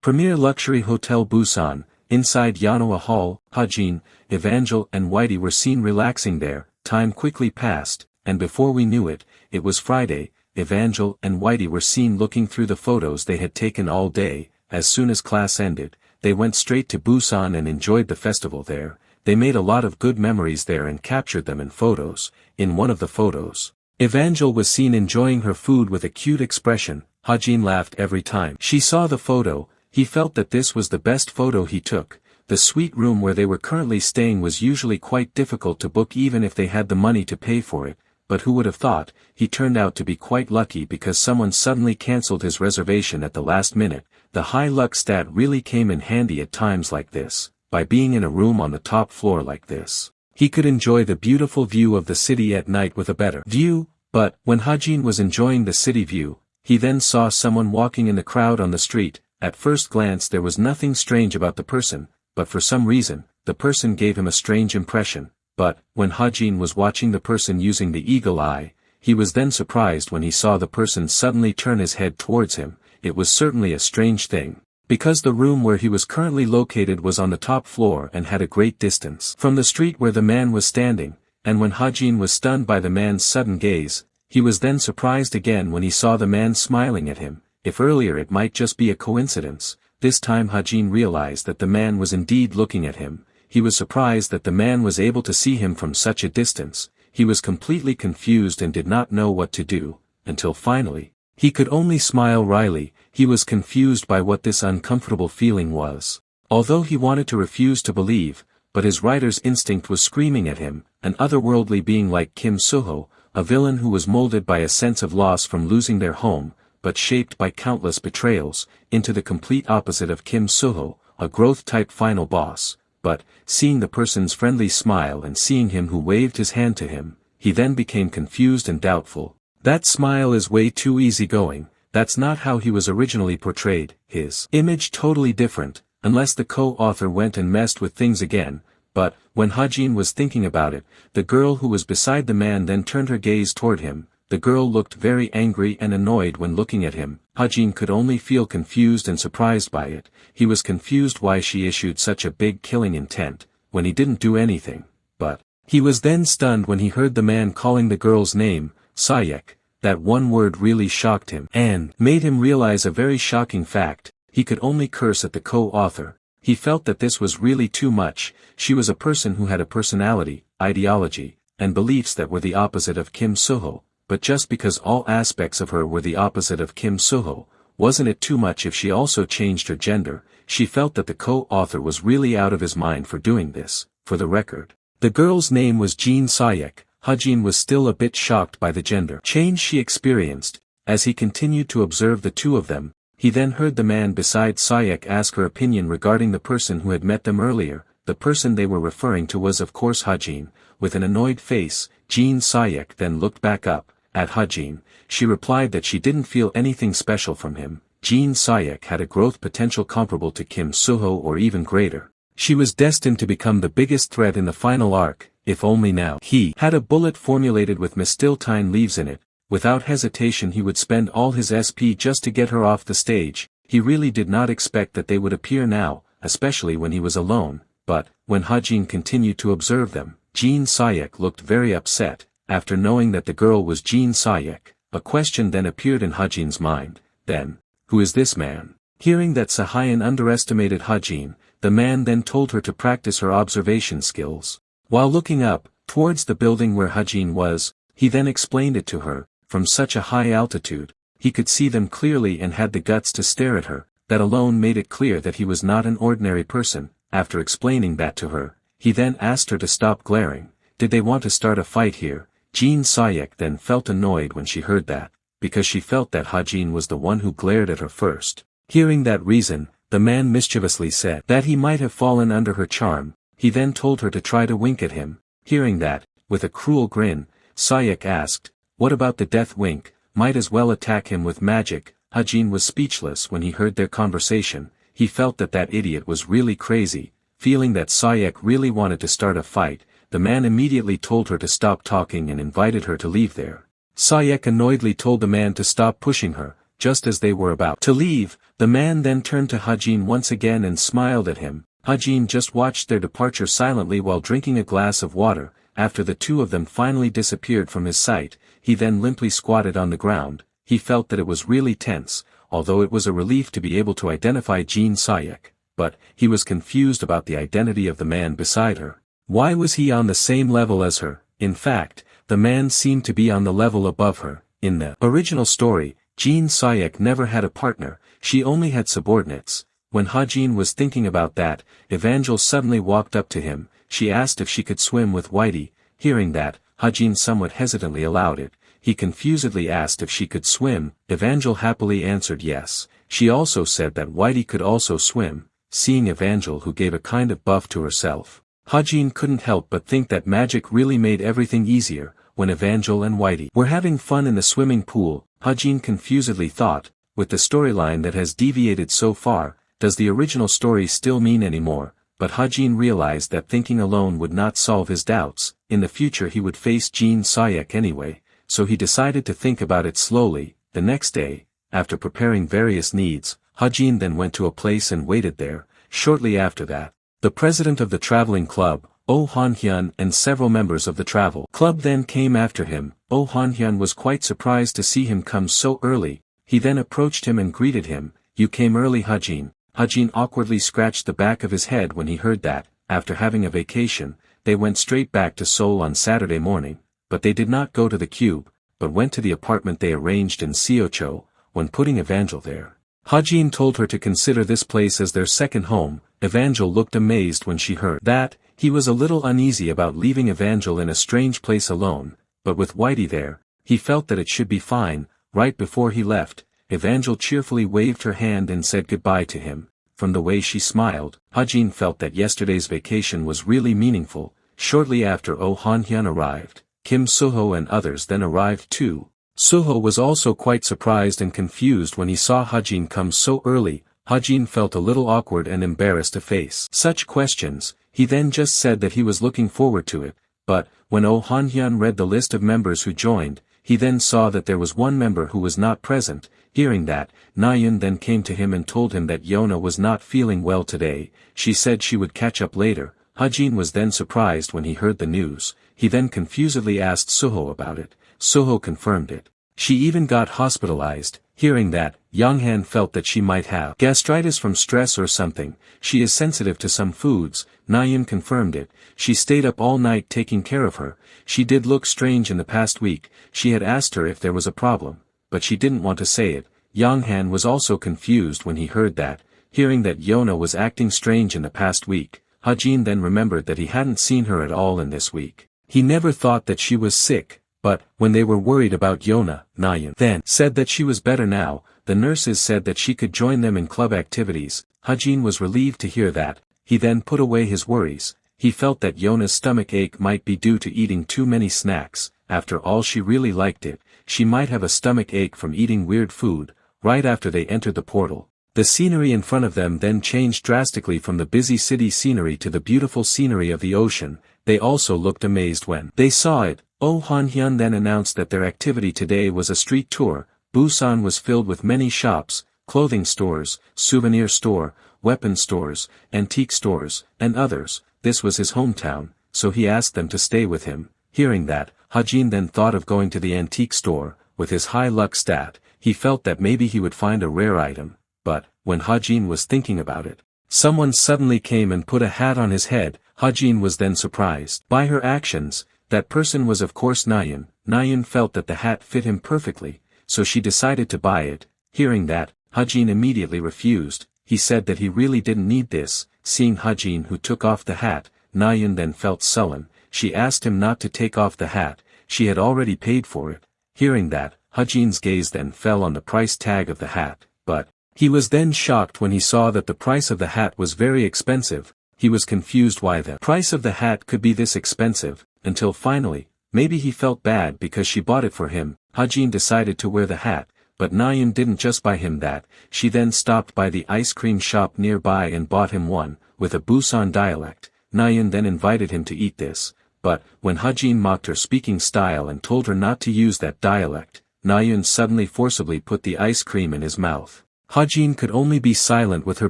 Premier Luxury Hotel Busan. Inside Yanoa Hall, Hajin, Evangel and Whitey were seen relaxing there. Time quickly passed, and before we knew it, it was Friday. Evangel and Whitey were seen looking through the photos they had taken all day. As soon as class ended, they went straight to Busan and enjoyed the festival there. They made a lot of good memories there and captured them in photos. In one of the photos, Evangel was seen enjoying her food with a cute expression. Hajin laughed every time she saw the photo. He felt that this was the best photo he took. The suite room where they were currently staying was usually quite difficult to book even if they had the money to pay for it, but who would have thought, he turned out to be quite lucky because someone suddenly cancelled his reservation at the last minute. The high luck stat really came in handy at times like this. By being in a room on the top floor like this, he could enjoy the beautiful view of the city at night with a better view. But, when Hajin was enjoying the city view, he then saw someone walking in the crowd on the street. At first glance there was nothing strange about the person, but for some reason, the person gave him a strange impression. But, when Hajin was watching the person using the eagle eye, he was then surprised when he saw the person suddenly turn his head towards him. It was certainly a strange thing, because the room where he was currently located was on the top floor and had a great distance from the street where the man was standing, and when Hajin was stunned by the man's sudden gaze, he was then surprised again when he saw the man smiling at him. If earlier it might just be a coincidence, this time Hajin realized that the man was indeed looking at him. He was surprised that the man was able to see him from such a distance. He was completely confused and did not know what to do, until finally, he could only smile wryly. He was confused by what this uncomfortable feeling was. Although he wanted to refuse to believe, but his writer's instinct was screaming at him, an otherworldly being like Kim Suho, a villain who was molded by a sense of loss from losing their home, but shaped by countless betrayals, into the complete opposite of Kim Suho, a growth-type final boss. But, seeing the person's friendly smile and seeing him who waved his hand to him, he then became confused and doubtful. That smile is way too easygoing. That's not how he was originally portrayed. His image totally different, unless the co-author went and messed with things again. But, when Hajin was thinking about it, the girl who was beside the man then turned her gaze toward him. The girl looked very angry and annoyed when looking at him. Hajin could only feel confused and surprised by it. He was confused why she issued such a big killing intent, when he didn't do anything. But, he was then stunned when he heard the man calling the girl's name, Sayek. That one word really shocked him, and made him realize a very shocking fact. He could only curse at the co-author. He felt that this was really too much. She was a person who had a personality, ideology, and beliefs that were the opposite of Kim Suho. But just because all aspects of her were the opposite of Kim Suho, wasn't it too much if she also changed her gender? She felt that the co-author was really out of his mind for doing this. For the record, the girl's name was Jean Sayek. Hajin was still a bit shocked by the gender change she experienced. As he continued to observe the two of them, he then heard the man beside Sayek ask her opinion regarding the person who had met them earlier. The person they were referring to was of course Hajin. With an annoyed face, Jean Sayek then looked back up at Hajin. She replied that she didn't feel anything special from him. Jean Sayek had a growth potential comparable to Kim Suho or even greater. She was destined to become the biggest threat in the final arc, if only now. He had a bullet formulated with mestiltine leaves in it. Without hesitation he would spend all his SP just to get her off the stage. He really did not expect that they would appear now, especially when he was alone. But, when Hajin continued to observe them, Jean Sayek looked very upset. After knowing that the girl was Jean Sayek, a question then appeared in Hajin's mind. Then, who is this man? Hearing that Sahayan underestimated Hajin, the man then told her to practice her observation skills. While looking up, towards the building where Hajin was, he then explained it to her. From such a high altitude, he could see them clearly and had the guts to stare at her. That alone made it clear that he was not an ordinary person. After explaining that to her, he then asked her to stop glaring. Did they want to start a fight here? Jean Sayek then felt annoyed when she heard that, because she felt that Hajin was the one who glared at her first. Hearing that reason, the man mischievously said that he might have fallen under her charm. He then told her to try to wink at him. Hearing that, with a cruel grin, Sayek asked, "What about the death wink? Might as well attack him with magic." Hajin was speechless when he heard their conversation. He felt that that idiot was really crazy. Feeling that Sayek really wanted to start a fight, the man immediately told her to stop talking and invited her to leave there. Sayek annoyedly told the man to stop pushing her. Just as they were about to leave, The man then turned to Hajin once again and smiled at him. Hajin just watched their departure silently while drinking a glass of water. After the two of them finally disappeared from his sight, he then limply squatted on the ground. He felt that it was really tense, although it was a relief to be able to identify Jin Sayek, but he was confused about the identity of the man beside her. Why was he on the same level as her? In fact, the man seemed to be on the level above her. In the original story, Jin Sayek never had a partner, she only had subordinates. When Hajin was thinking about that, Evangel suddenly walked up to him. She asked if she could swim with Whitey. Hearing that, Hajin somewhat hesitantly allowed it. He confusedly asked if she could swim. Evangel happily answered yes. She also said that Whitey could also swim. Seeing Evangel, who gave a kind of buff to herself, Hajin couldn't help but think that magic really made everything easier. When Evangel and Whitey were having fun in the swimming pool, Hajin confusedly thought, with the storyline that has deviated so far, does the original story still mean any more? But Hajin realized that thinking alone would not solve his doubts. In the future he would face Jin Sayek anyway, so he decided to think about it slowly. The next day, after preparing various needs, Hajin then went to a place and waited there. Shortly after that, the president of the traveling club, Oh Han-hyun, and several members of the travel club then came after him. Oh Han-hyun was quite surprised to see him come so early. He then approached him and greeted him. "You came early, Hajin." Hajin awkwardly scratched the back of his head when he heard that. After having a vacation, they went straight back to Seoul on Saturday morning, but they did not go to the cube, but went to the apartment they arranged in Seocho. When putting Evangel there, Hajin told her to consider this place as their second home. Evangel looked amazed when she heard that. He was a little uneasy about leaving Evangel in a strange place alone, but with Whitey there, he felt that it should be fine. Right before he left, Evangel cheerfully waved her hand and said goodbye to him. From the way she smiled, Hajin felt that yesterday's vacation was really meaningful. Shortly after Oh Han-hyun arrived, Kim Suho and others then arrived too. Suho was also quite surprised and confused when he saw Hajin come so early. Hajin felt a little awkward and embarrassed to face such questions. He then just said that he was looking forward to it, but, when Oh Han-hyun read the list of members who joined, he then saw that there was one member who was not present. Hearing that, Nayeon then came to him and told him that Yona was not feeling well today. She said she would catch up later. Hajin was then surprised when he heard the news. He then confusedly asked Suho about it. Suho confirmed it. She even got hospitalized. Hearing that, Yonghan felt that she might have gastritis from stress or something. She is sensitive to some foods. Nayeon confirmed it. She stayed up all night taking care of her. She did look strange in the past week. She had asked her if there was a problem, but she didn't want to say it. Yonghan was also confused when he heard that. Hearing that Yona was acting strange in the past week, Hajin then remembered that he hadn't seen her at all in this week. He never thought that she was sick, but, when they were worried about Yona, Nayeon then said that she was better now. The nurses said that she could join them in club activities. Hajin was relieved to hear that. He then put away his worries. He felt that Yona's stomach ache might be due to eating too many snacks. After all, she really liked it. She might have a stomach ache from eating weird food. Right after they entered the portal, the scenery in front of them then changed drastically from the busy city scenery to the beautiful scenery of the ocean. They also looked amazed when they saw it. Oh Han-hyun then announced that their activity today was a street tour. Busan was filled with many shops, clothing stores, souvenir store, weapon stores, antique stores, and others. This was his hometown, so he asked them to stay with him. Hearing that, Hajin then thought of going to the antique store. With his high luck stat, he felt that maybe he would find a rare item. But, when Hajin was thinking about it, someone suddenly came and put a hat on his head. Hajin was then surprised by her actions. That person was of course Nayeon. Nayeon felt that the hat fit him perfectly, so she decided to buy it. Hearing that, Hajin immediately refused. He said that he really didn't need this. Seeing Hajin who took off the hat, Nayeon then felt sullen. She asked him not to take off the hat. She had already paid for it. Hearing that, Hajin's gaze then fell on the price tag of the hat, but he was then shocked when he saw that the price of the hat was very expensive. He was confused why the price of the hat could be this expensive, until finally, maybe he felt bad because she bought it for him. Hajin decided to wear the hat, but Nayeon didn't just buy him that. She then stopped by the ice cream shop nearby and bought him one, with a Busousan dialect. Nayeon then invited him to eat this, but, when Hajin mocked her speaking style and told her not to use that dialect, Nayeon suddenly forcibly put the ice cream in his mouth. Hajin could only be silent with her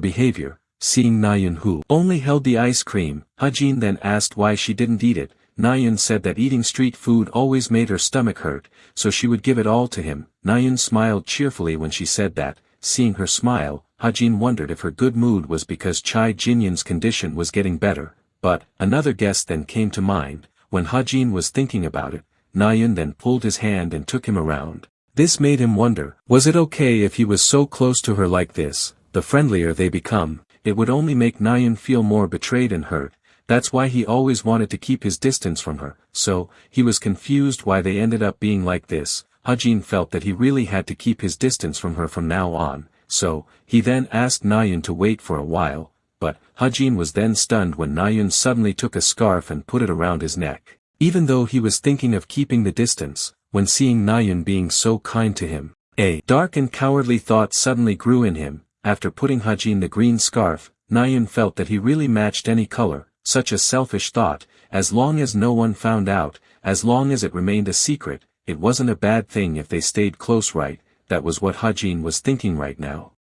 behavior, seeing Nayun who only held the ice cream. Hajin then asked why she didn't eat it. Nayun said that eating street food always made her stomach hurt, so she would give it all to him. Nayun smiled cheerfully when she said that. Seeing her smile, Hajin wondered if her good mood was because Chai Jinyun's condition was getting better, but another guess then came to mind. When Hajin was thinking about it, Nayun then pulled his hand and took him around. This made him wonder, was it okay if he was so close to her like this? The friendlier they become, it would only make Nayun feel more betrayed and hurt. That's why he always wanted to keep his distance from her, so he was confused why they ended up being like this. Hajin felt that he really had to keep his distance from her from now on, so he then asked Nayun to wait for a while, but Hajin was then stunned when Nayun suddenly took a scarf and put it around his neck. Even though he was thinking of keeping the distance, when seeing Nayun being so kind to him, a dark and cowardly thought suddenly grew in him. After putting Hajin the green scarf, Nayun felt that he really matched any color. Such a selfish thought, as long as no one found out, as long as it remained a secret, it wasn't a bad thing if they stayed close, right? That was what Hajin was thinking right now.